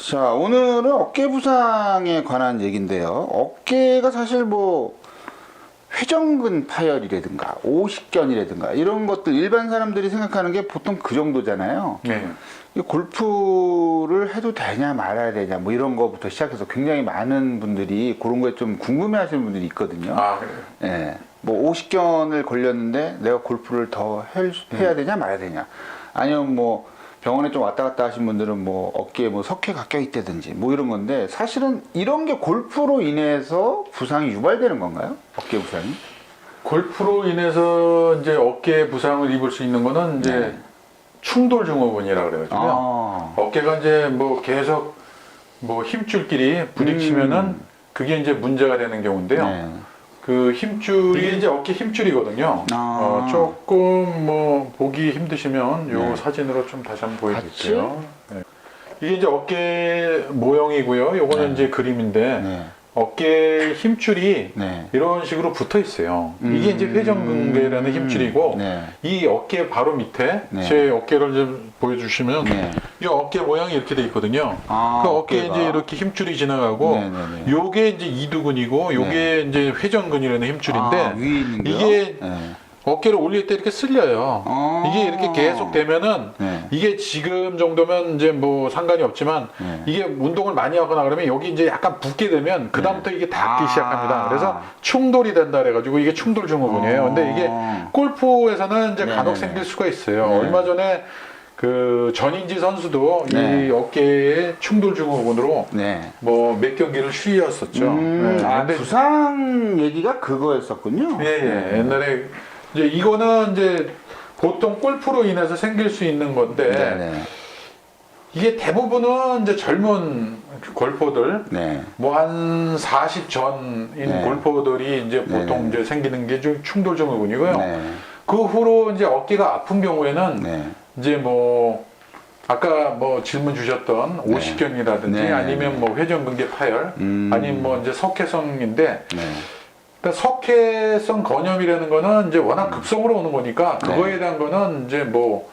자, 오늘은 어깨 부상에 관한 얘기인데요. 어깨가 사실 뭐 회전근 파열이라든가 오십견이라든가 이런 것들 일반 사람들이 생각하는 게 보통 그 정도잖아요. 네. 이 골프를 해도 되냐 말아야 되냐 뭐 이런 거부터 시작해서 굉장히 많은 분들이 그런 거에 좀 궁금해 하시는 분들이 있거든요. 아, 그래요? 예. 뭐 오십견을 걸렸는데 내가 골프를 더 해야 되냐 말아야 되냐. 아니면 뭐 병원에 좀 왔다 갔다 하신 분들은 뭐 어깨에 뭐 석회 각격 있다든지 뭐 이런 건데 사실은 이런 게 골프로 인해서 부상이 유발되는 건가요? 어깨 부상이? 골프로 인해서 이제 어깨 부상을 입을 수 있는 거는 이제 네. 충돌 증후군이라고 그래가지고요. 아. 어깨가 이제 뭐 계속 뭐 힘줄끼리 부딪히면은 그게 이제 문제가 되는 경우인데요. 네. 그 힘줄이 이게 이제 어깨 힘줄이거든요. 아. 조금 뭐 보기 힘드시면 요 네. 사진으로 좀 다시 한번 보여드릴게요. 네. 이게 이제 어깨 모형이고요. 요거는 네. 이제 그림인데 네. 어깨 힘줄이 네. 이런 식으로 붙어 있어요. 이게 이제 회전근개라는 힘줄이고 네. 이 어깨 바로 밑에 네. 제 어깨를 좀 보여주시면 네. 이 어깨 모양이 이렇게 돼 있거든요. 아, 그 어깨에 어깨가. 이제 이렇게 힘줄이 지나가고 네네네. 요게 이제 이두근이고 요게 이제 회전근이라는 힘줄인데 아, 위에 있는 게요? 이게 네. 어깨를 올릴 때 이렇게 쓸려요. 아. 이게 이렇게 계속 되면은 네. 이게 지금 정도면 이제 뭐 상관이 없지만 네. 이게 운동을 많이 하거나 그러면 여기 이제 약간 붓게 되면 그 다음부터 이게 닿기 아. 시작합니다. 그래서 충돌이 된다 그래가지고 이게 충돌 증후군이에요. 근데 이게 골프에서는 이제 간혹 네네네. 생길 수가 있어요. 네. 얼마 전에 그 전인지 선수도 네. 이 어깨에 충돌 증후군으로 네. 뭐 몇 경기를 쉬었었죠. 네. 아, 근데 부상 얘기가 그거였었군요. 예, 예. 옛날에 이제 이거는 이제 보통 골프로 인해서 생길 수 있는 건데 네네. 이게 대부분은 이제 젊은 골퍼들 네. 뭐 한 40 전인 네. 골퍼들이 이제 보통 네. 이제 생기는 게 좀 충돌 증후군이고요. 네. 그 후로 이제 어깨가 아픈 경우에는 네. 이제 뭐 아까 뭐 질문 주셨던 네. 오십견이라든지 네. 아니면 뭐 회전근개 파열 아니면 뭐 이제 석회성인데 네. 그러니까 석회성 건염이라는 거는 이제 워낙 급성으로 오는 거니까 그거에 대한 거는 이제 뭐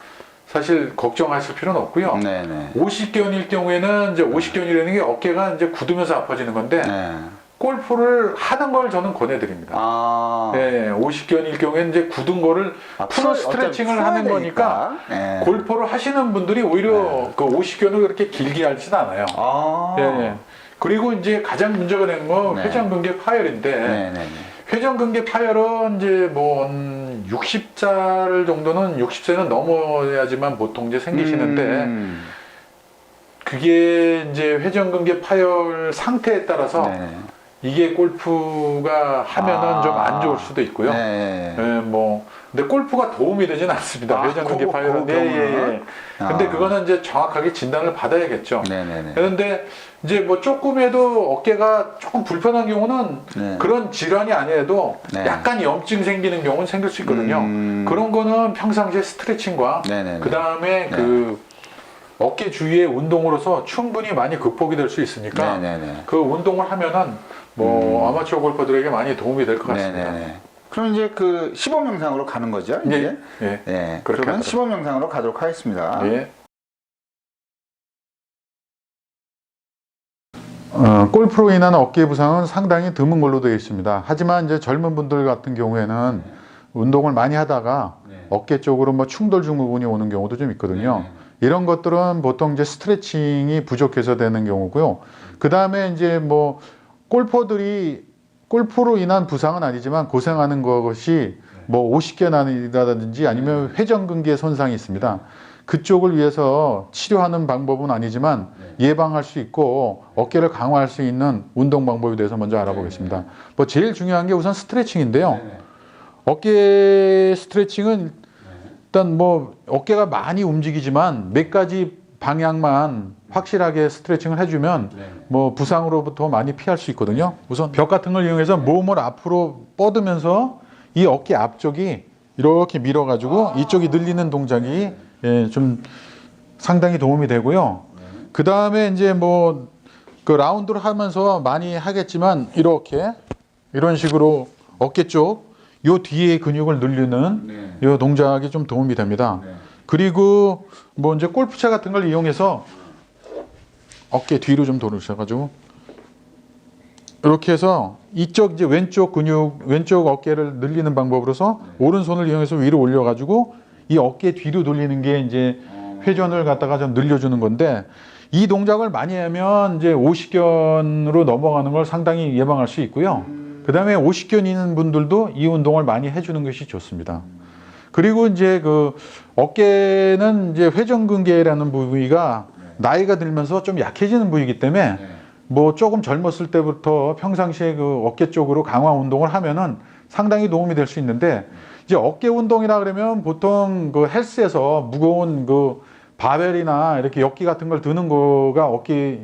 사실 걱정하실 필요는 없고요. 네네. 오십견일 경우에는 이제 오십견이라는 게 어깨가 이제 굳으면서 아파지는 건데 네. 골프를 하는 걸 저는 권해드립니다. 아. 네, 오십견일 경우에는 이제 굳은 거를 풀어 스트레칭을 하는 거니까 네. 골프를 하시는 분들이 오히려 그 오십견을 그렇게 길게 하진 않아요. 아. 네. 그리고 이제 가장 문제가 되는 건 네. 회전근개 파열인데 네네네. 회전근개 파열은 이제 뭐 60살 정도는 60세는 넘어야지만 보통 이제 생기시는데 그게 이제 회전근개 파열 상태에 따라서 네. 이게 골프가 하면은 좀 안 좋을 수도 있고요. 네. 예, 뭐 근데 골프가 도움이 되진 않습니다. 아, 회전근개 그거 파열은. 예, 예, 예. 근데 아. 그거는 이제 정확하게 진단을 받아야겠죠. 네네네. 그런데 이제 뭐 조금해도 어깨가 조금 불편한 경우는 네. 그런 질환이 아니어도 네. 약간 염증 생기는 경우는 생길 수 있거든요. 그런 거는 평상시에 스트레칭과 네네네. 그 다음에 네. 그 어깨 주위의 운동으로서 충분히 많이 극복이 될 수 있으니까 네네네. 그 운동을 하면은 뭐 아마추어 골퍼들에게 많이 도움이 될 것 같습니다. 네네네. 그럼 이제 그 시범 영상으로 가는 거죠? 이제? 예. 네. 그렇게 그러면 하도록. 시범 영상으로 가도록 하겠습니다. 예. 골프로 인한 어깨 부상은 상당히 드문 걸로 되어 있습니다. 하지만 이제 젊은 분들 같은 경우에는 운동을 많이 하다가 어깨 쪽으로 뭐 충돌 증후군이 오는 경우도 좀 있거든요. 이런 것들은 보통 이제 스트레칭이 부족해서 되는 경우고요. 그 다음에 이제 뭐 골퍼들이 골프로 인한 부상은 아니지만 고생하는 것이 뭐 오십견이라든지 아니면 회전근개 손상이 있습니다. 그쪽을 위해서 치료하는 방법은 아니지만 예방할 수 있고 어깨를 강화할 수 있는 운동 방법에 대해서 먼저 알아보겠습니다. 뭐 제일 중요한 게 우선 스트레칭인데요. 어깨 스트레칭은 일단 뭐 어깨가 많이 움직이지만 몇 가지 방향만 확실하게 스트레칭을 해주면 뭐 부상으로부터 많이 피할 수 있거든요. 우선 벽 같은 걸 이용해서 몸을 앞으로 뻗으면서 이 어깨 앞쪽이 이렇게 밀어가지고 이쪽이 늘리는 동작이 좀 상당히 도움이 되고요. 그 다음에 이제 뭐 그 라운드를 하면서 많이 하겠지만 이렇게 이런 식으로 어깨 쪽 요 뒤에 근육을 늘리는 요 동작이 좀 도움이 됩니다. 그리고 뭐 이제 골프채 같은 걸 이용해서 어깨 뒤로 좀 돌으셔가지고 이렇게 해서 이쪽 이제 왼쪽 근육, 왼쪽 어깨를 늘리는 방법으로서 오른손을 이용해서 위로 올려가지고 이 어깨 뒤로 돌리는 게 이제 회전을 갖다가 좀 늘려주는 건데 이 동작을 많이 하면 이제 오십견으로 넘어가는 걸 상당히 예방할 수 있고요. 그 다음에 오십견 있는 분들도 이 운동을 많이 해주는 것이 좋습니다. 그리고 이제 그 어깨는 이제 회전근개라는 부위가 나이가 들면서 좀 약해지는 부위이기 때문에 뭐 조금 젊었을 때부터 평상시에 그 어깨 쪽으로 강화 운동을 하면은 상당히 도움이 될 수 있는데 이제 어깨 운동이라 그러면 보통 그 헬스에서 무거운 그 바벨이나 이렇게 역기 같은 걸 드는 거가 어깨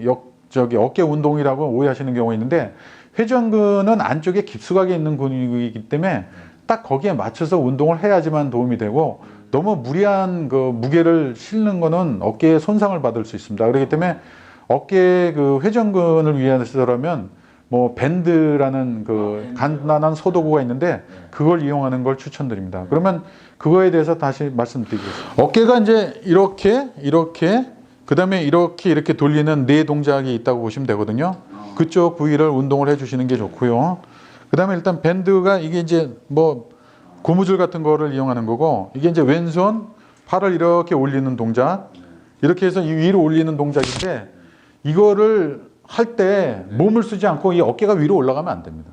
운동이라고 오해하시는 경우가 있는데 회전근은 안쪽에 깊숙하게 있는 근육이기 때문에 딱 거기에 맞춰서 운동을 해야지만 도움이 되고 너무 무리한 그 무게를 실는 거는 어깨에 손상을 받을 수 있습니다. 그렇기 때문에 어깨 그 회전근을 위해서라면 뭐 밴드라는 그 간단한 소도구가 있는데 그걸 이용하는 걸 추천드립니다. 그러면 그거에 대해서 다시 말씀드리겠습니다. 어깨가 이제 이렇게 그다음에 이렇게 돌리는 네 동작이 있다고 보시면 되거든요. 그쪽 부위를 운동을 해주시는 게 좋고요. 그다음에 일단 밴드가 이게 이제 뭐 고무줄 같은 거를 이용하는 거고 이게 이제 왼손 팔을 이렇게 올리는 동작 이렇게 해서 이 위로 올리는 동작인데 이거를 할 때 몸을 쓰지 않고 이 어깨가 위로 올라가면 안 됩니다.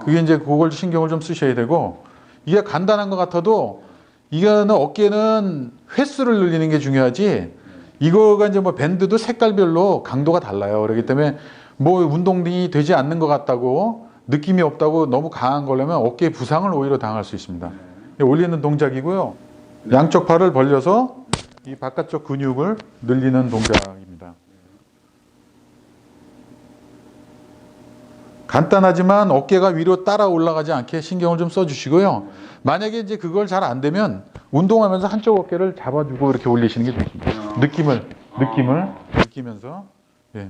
그게 이제 그걸 신경을 좀 쓰셔야 되고 이게 간단한 것 같아도 이거는 어깨는 횟수를 늘리는 게 중요하지 이거가 이제 뭐 밴드도 색깔별로 강도가 달라요. 그렇기 때문에 뭐 운동이 되지 않는 것 같다고 느낌이 없다고 너무 강한 걸려면 어깨 부상을 오히려 당할 수 있습니다. 올리는 동작이고요. 양쪽 팔을 벌려서 이 바깥쪽 근육을 늘리는 동작입니다. 간단하지만 어깨가 위로 따라 올라가지 않게 신경을 좀 써주시고요. 만약에 이제 그걸 잘 안 되면 운동하면서 한쪽 어깨를 잡아주고 이렇게 올리시는 게 좋습니다. 느낌을 느끼면서. 예.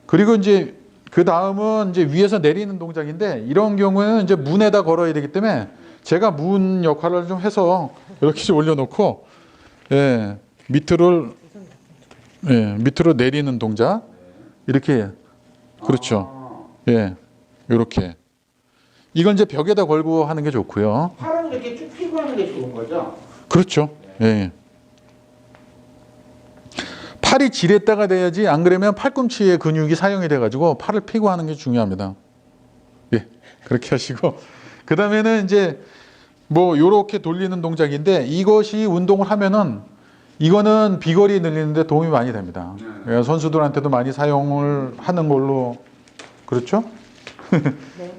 그리고 이제 그 다음은 이제 위에서 내리는 동작인데 이런 경우에는 이제 문에다 걸어야 되기 때문에 제가 문 역할을 좀 해서 이렇게 좀 올려놓고 예, 밑으로 내리는 동작 이렇게 그렇죠. 예, 이렇게 이건 이제 벽에다 걸고 하는 게 좋고요. 팔은 이렇게 쭉 펴고 하는 게 좋은 거죠? 그렇죠. 예. 팔이 지렛대가 돼야지 안 그러면 팔꿈치의 근육이 사용이 돼가지고 팔을 펴고 하는 게 중요합니다. 예, 그렇게 하시고 그 다음에는 이제 뭐 요렇게 돌리는 동작인데 이것이 운동을 하면은 이거는 비거리 늘리는데 도움이 많이 됩니다. 예, 선수들한테도 많이 사용을 하는 걸로 그렇죠? 네.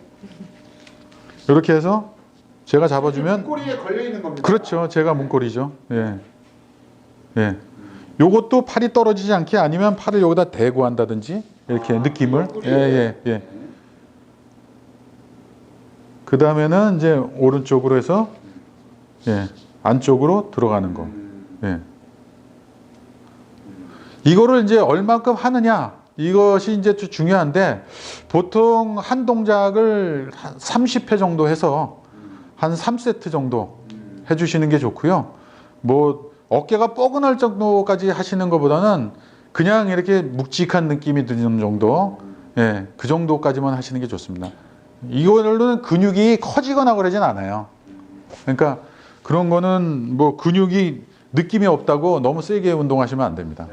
이렇게 해서 제가 잡아주면 꼬리에 걸려 있는 겁니다. 그렇죠. 제가 문고리죠. 예. 예. 요것도 팔이 떨어지지 않게 아니면 팔을 여기다 대고 한다든지 이렇게 느낌을 예. 그 다음에는 이제 오른쪽으로 해서 예. 안쪽으로 들어가는 거. 예. 이거를 이제 얼만큼 하느냐 이것이 이제 좀 중요한데 보통 한 동작을 한 30회 정도 해서 한 3세트 정도 해주시는 게 좋고요. 뭐 어깨가 뻐근할 정도까지 하시는 것보다는 그냥 이렇게 묵직한 느낌이 드는 정도, 예, 그 정도까지만 하시는 게 좋습니다. 이거는 근육이 커지거나 그러진 않아요. 그러니까 그런 거는 뭐 근육이 느낌이 없다고 너무 세게 운동하시면 안 됩니다.